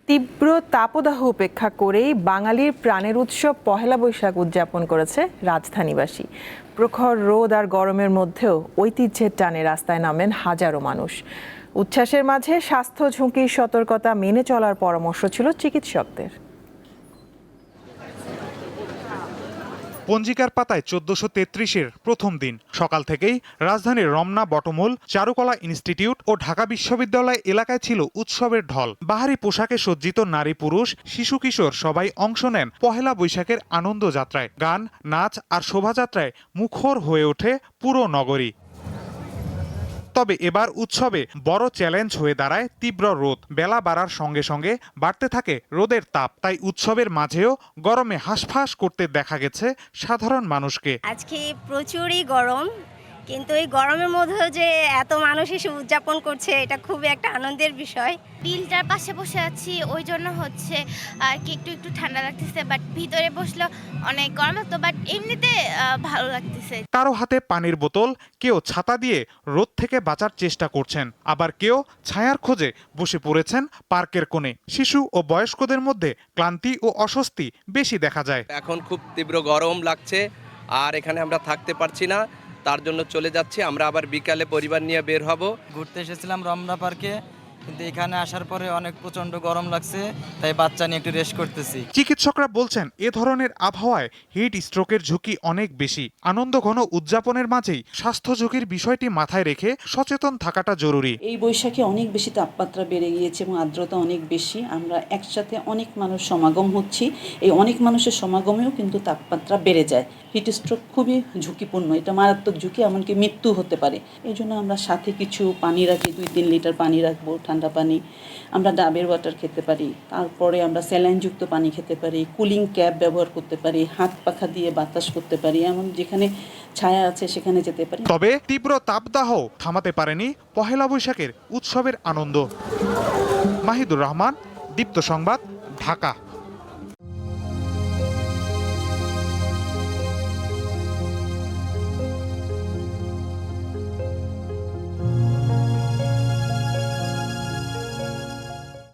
তীব্র তাপদাহ উপেক্ষা করেই বাঙালির প্রাণের উৎসব পহেলা বৈশাখ উদযাপন করেছে রাজধানীবাসী। প্রখর রোদ আর গরমের মধ্যেও ঐতিহ্যের টানে রাস্তায় নামেন হাজারো মানুষ। উচ্ছ্বাসের মাঝে স্বাস্থ্য ঝুঁকির সতর্কতা মেনে চলার পরামর্শ ছিল চিকিৎসকদের। পঞ্জিকার পাতায় 1433-এর প্রথম দিন সকাল থেকেই রাজধানীর রমনা, বটমূল, চারুকলা ইনস্টিটিউট ও ঢাকা বিশ্ববিদ্যালয় এলাকায় ছিল উৎসবের ঢল। বাহারি পোশাকে সজ্জিত নারী, পুরুষ, শিশু, কিশোর সবাই অংশ নেন পহেলা বৈশাখের আনন্দ যাত্রায়। গান, নাচ আর শোভাযাত্রায় মুখর হয়ে ওঠে পুরো নগরী। তবে এবার উৎসবে বড় চ্যালেঞ্জ হয়ে দাঁড়ায় তীব্র রোদ। বেলা বাড়ার সঙ্গে সঙ্গে বাড়তে থাকে রোদের তাপ। তাই উৎসবের মাঝেও গরমে হাঁসফাঁস করতে দেখা গেছে সাধারণ মানুষকে। আজকে প্রচুরই গরম, কিন্তু এই গরমের মধ্যেও যে এত মানুষ এসে উদযাপন করছে, এটা খুবই একটা আনন্দের বিষয়। বিলটার পাশে বসে আছি, ওই জন্য হচ্ছে আর কি একটু একটু ঠান্ডা লাগতেছে, বাট ভিতরে বসলে অনেক গরম লাগতো, বাট এমনিতে ভালো লাগতেছে। কারো হাতে পানির বোতল, কেউ ছাতা দিয়ে রোদ থেকে বাঁচার চেষ্টা করছেন, আবার কেউ ছায়ার খোঁজে বসে পড়েছেন পার্কের কোণে। শিশু ও বয়স্কদের মধ্যে ক্লান্তি ও অস্বস্তি বেশি দেখা যায়। এখন খুব তীব্র গরম লাগছে, আর এখানে আমরা থাকতে পারছি না, তার জন্য চলে যাচ্ছি। আমরা আবার বিকালে পরিবার নিয়ে বের হব। ঘুরতে এসেছিলাম রমনা পার্কে, কিন্তু এখানে আসার পরে অনেক প্রচন্ড গরম লাগছে, তাই বাচ্চা নিয়ে একটু রেস্ট করতেছি। চিকিৎসকরা বলছেন এ ধরনের আবহাওয়ায় হিট স্ট্রোকের ঝুঁকি অনেক বেশি। আনন্দ ঘন উদযাপনের মাঝেই স্বাস্থ্য ঝুঁকির বিষয়টি মাথায় রেখে সচেতন থাকাটা জরুরি। এই বৈশাখে অনেক বেশি তাপমাত্রা বেড়ে গিয়েছে এবং আর্দ্রতা অনেক বেশি। আমরা একসাথে অনেক মানুষ সমাগম হচ্ছি, এই অনেক মানুষের সমাগমেও কিন্তু তাপমাত্রা বেড়ে যায়। হিট স্ট্রোক খুবই ঝুঁকিপূর্ণ, এটা মারাত্মক ঝুঁকি, এমনকি মৃত্যু হতে পারে। এই জন্য আমরা সাথে কিছু পানি রাখি, 2-3 লিটার পানি রাখবো, ঠান্ডা পানি। আমরা ডাবের ওয়াটার খেতে পারি, তারপরে আমরা স্যালাইনযুক্ত পানি খেতে পারি, কুলিং ক্যাপ ব্যবহার করতে পারি, হাত পাখা দিয়ে বাতাস করতে পারি, এমন যেখানে ছায়া আছে সেখানে যেতে পারি। তবে তীব্র তাপদাহ থামাতে পারেনি পহেলা বৈশাখের উৎসবের আনন্দ। মাহিদুর রহমান, দীপ্ত সংবাদ, ঢাকা।